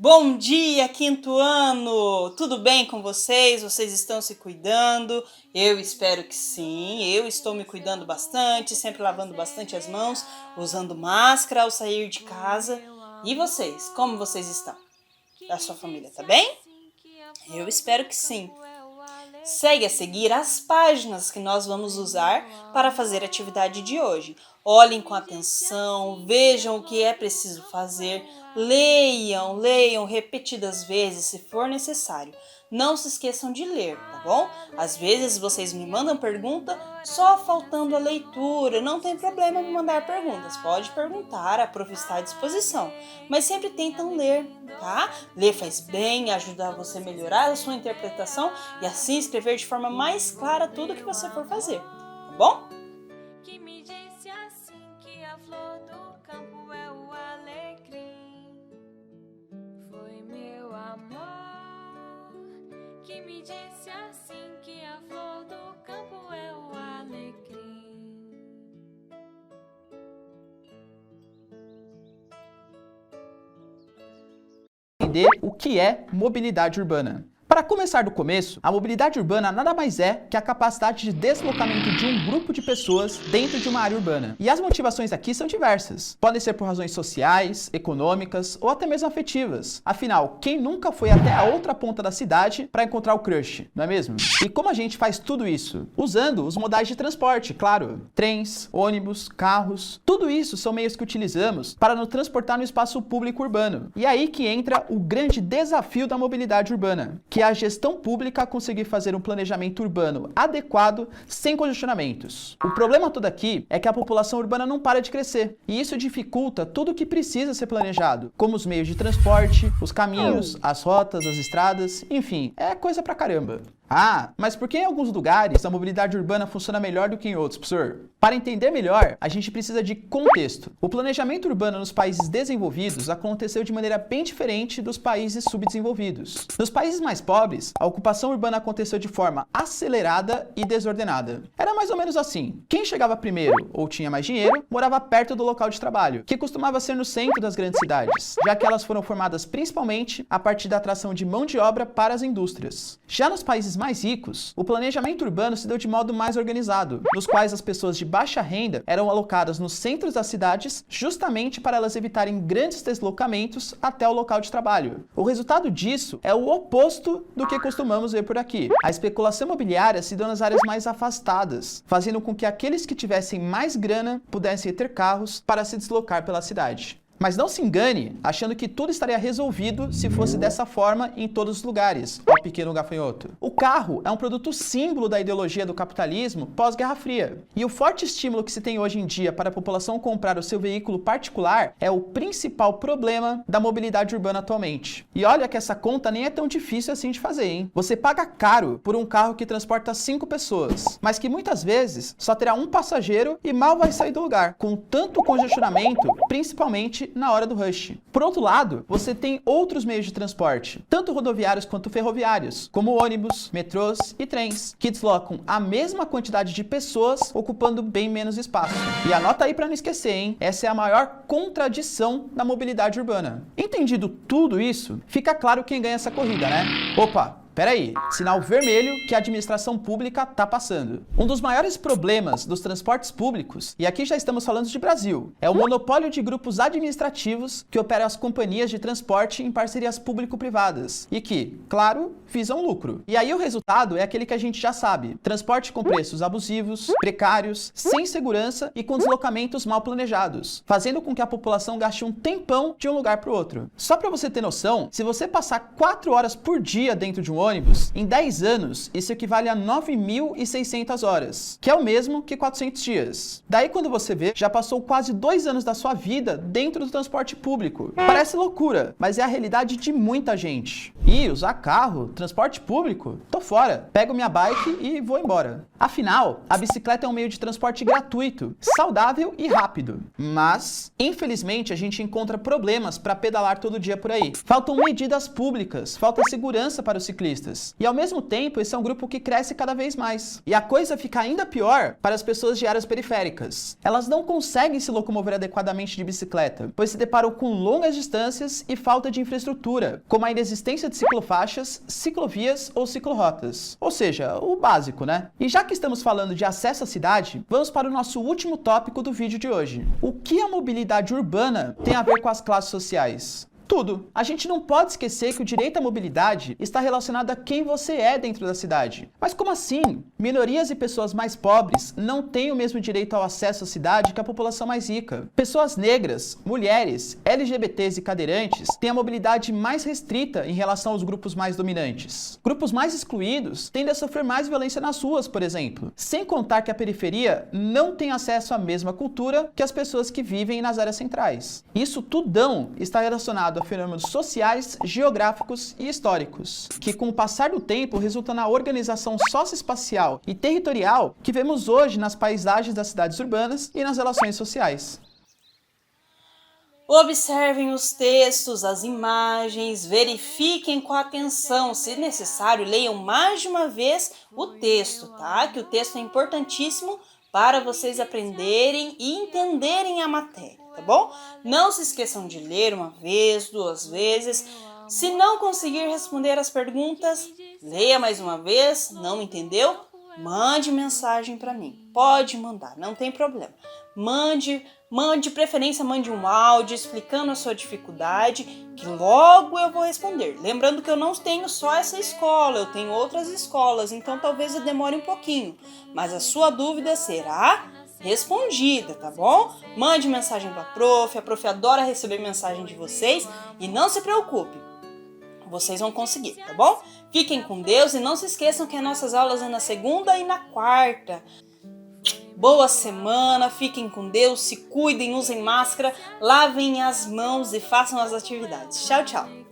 Bom dia, quinto ano! Tudo bem com vocês? Vocês estão se cuidando? Eu espero que sim. Eu estou me cuidando bastante, sempre lavando bastante as mãos, usando máscara ao sair de casa. E vocês, como vocês estão? A sua família tá bem? Eu espero que sim. Segue a seguir as páginas que nós vamos usar para fazer a atividade de hoje. Olhem com atenção, vejam o que é preciso fazer, leiam repetidas vezes se for necessário. Não se esqueçam de ler, tá bom? Às vezes vocês me mandam pergunta só faltando a leitura, não tem problema me mandar perguntas, pode perguntar, a prof está à disposição, mas sempre tentam ler, tá? Ler faz bem, ajuda você a melhorar a sua interpretação e assim escrever de forma mais clara tudo que você for fazer, tá bom? Que me disse assim que a flor do campo é o alecrim. Foi meu amor que me disse assim que a flor do campo é o alecrim. Entender o que é mobilidade urbana. Para começar do começo, a mobilidade urbana nada mais é que a capacidade de deslocamento de um grupo de pessoas dentro de uma área urbana. E as motivações aqui são diversas. Podem ser por razões sociais, econômicas ou até mesmo afetivas. Afinal, quem nunca foi até a outra ponta da cidade para encontrar o crush, não é mesmo? E como a gente faz tudo isso? Usando os modais de transporte, claro. Trens, ônibus, carros, tudo isso são meios que utilizamos para nos transportar no espaço público urbano. E aí que entra o grande desafio da mobilidade urbana, que é a gestão pública conseguir fazer um planejamento urbano adequado sem congestionamentos. O problema todo aqui é que a população urbana não para de crescer, e isso dificulta tudo o que precisa ser planejado, como os meios de transporte, os caminhos, as rotas, as estradas, enfim, é coisa pra caramba. Ah, mas por que em alguns lugares a mobilidade urbana funciona melhor do que em outros, professor? Para entender melhor, a gente precisa de contexto. O planejamento urbano nos países desenvolvidos aconteceu de maneira bem diferente dos países subdesenvolvidos. Nos países mais pobres, a ocupação urbana aconteceu de forma acelerada e desordenada. Era mais ou menos assim: quem chegava primeiro ou tinha mais dinheiro, morava perto do local de trabalho, que costumava ser no centro das grandes cidades, já que elas foram formadas principalmente a partir da atração de mão de obra para as indústrias. Já nos países mais ricos, o planejamento urbano se deu de modo mais organizado, nos quais as pessoas de baixa renda eram alocadas nos centros das cidades justamente para elas evitarem grandes deslocamentos até o local de trabalho. O resultado disso é o oposto do que costumamos ver por aqui. A especulação imobiliária se deu nas áreas mais afastadas, fazendo com que aqueles que tivessem mais grana pudessem ter carros para se deslocar pela cidade. Mas não se engane, achando que tudo estaria resolvido se fosse dessa forma em todos os lugares, ó pequeno gafanhoto. O carro é um produto símbolo da ideologia do capitalismo pós-Guerra Fria. E o forte estímulo que se tem hoje em dia para a população comprar o seu veículo particular é o principal problema da mobilidade urbana atualmente. E olha que essa conta nem é tão difícil assim de fazer, hein? Você paga caro por um carro que transporta 5 pessoas, mas que muitas vezes só terá um passageiro e mal vai sair do lugar, com tanto congestionamento, principalmente na hora do rush. Por outro lado, você tem outros meios de transporte, tanto rodoviários quanto ferroviários, como ônibus, metrôs e trens, que deslocam a mesma quantidade de pessoas ocupando bem menos espaço. E anota aí para não esquecer, hein? Essa é a maior contradição da mobilidade urbana. Entendido tudo isso, fica claro quem ganha essa corrida, né? Opa! Peraí, sinal vermelho que a administração pública está passando. Um dos maiores problemas dos transportes públicos, e aqui já estamos falando de Brasil, é o monopólio de grupos administrativos que operam as companhias de transporte em parcerias público-privadas e que, claro, visam lucro. E aí o resultado é aquele que a gente já sabe: transporte com preços abusivos, precários, sem segurança e com deslocamentos mal planejados, fazendo com que a população gaste um tempão de um lugar para o outro. Só para você ter noção, se você passar 4 horas por dia dentro de um ônibus, em 10 anos, isso equivale a 9.600 horas, que é o mesmo que 400 dias. Daí, quando você vê, já passou quase 2 anos da sua vida dentro do transporte público. Parece loucura, mas é a realidade de muita gente. E usar carro, transporte público? Tô fora. Pego minha bike e vou embora. Afinal, a bicicleta é um meio de transporte gratuito, saudável e rápido. Mas, infelizmente, a gente encontra problemas para pedalar todo dia por aí. Faltam medidas públicas, falta segurança para os ciclistas. autistas. E ao mesmo tempo, esse é um grupo que cresce cada vez mais. E a coisa fica ainda pior para as pessoas de áreas periféricas. Elas não conseguem se locomover adequadamente de bicicleta, pois se deparam com longas distâncias e falta de infraestrutura, como a inexistência de ciclofaixas, ciclovias ou ciclorotas. Ou seja, o básico, né? E já que estamos falando de acesso à cidade, vamos para o nosso último tópico do vídeo de hoje. O que a mobilidade urbana tem a ver com as classes sociais? Tudo. A gente não pode esquecer que o direito à mobilidade está relacionado a quem você é dentro da cidade. Mas como assim? Minorias e pessoas mais pobres não têm o mesmo direito ao acesso à cidade que a população mais rica. Pessoas negras, mulheres, LGBTs e cadeirantes têm a mobilidade mais restrita em relação aos grupos mais dominantes. Grupos mais excluídos tendem a sofrer mais violência nas ruas, por exemplo. Sem contar que a periferia não tem acesso à mesma cultura que as pessoas que vivem nas áreas centrais. Isso tudão está relacionado a fenômenos sociais, geográficos e históricos, que com o passar do tempo resultam na organização socioespacial e territorial que vemos hoje nas paisagens das cidades urbanas e nas relações sociais. Observem os textos, as imagens, verifiquem com atenção, se necessário, leiam mais de uma vez o texto, tá? Que o texto é importantíssimo para vocês aprenderem e entenderem a matéria, tá bom? Não se esqueçam de ler uma vez, 2 vezes. Se não conseguir responder as perguntas, leia mais uma vez. Não entendeu? Mande mensagem para mim. Pode mandar, não tem problema. Mande, de preferência, mande um áudio explicando a sua dificuldade, que logo eu vou responder. Lembrando que eu não tenho só essa escola, eu tenho outras escolas, então talvez eu demore um pouquinho. Mas a sua dúvida será respondida, tá bom? Mande mensagem para a prof adora receber mensagem de vocês e não se preocupe, vocês vão conseguir, tá bom? Fiquem com Deus e não se esqueçam que as nossas aulas são na segunda e na quarta. Boa semana, fiquem com Deus, se cuidem, usem máscara, lavem as mãos e façam as atividades. Tchau, tchau!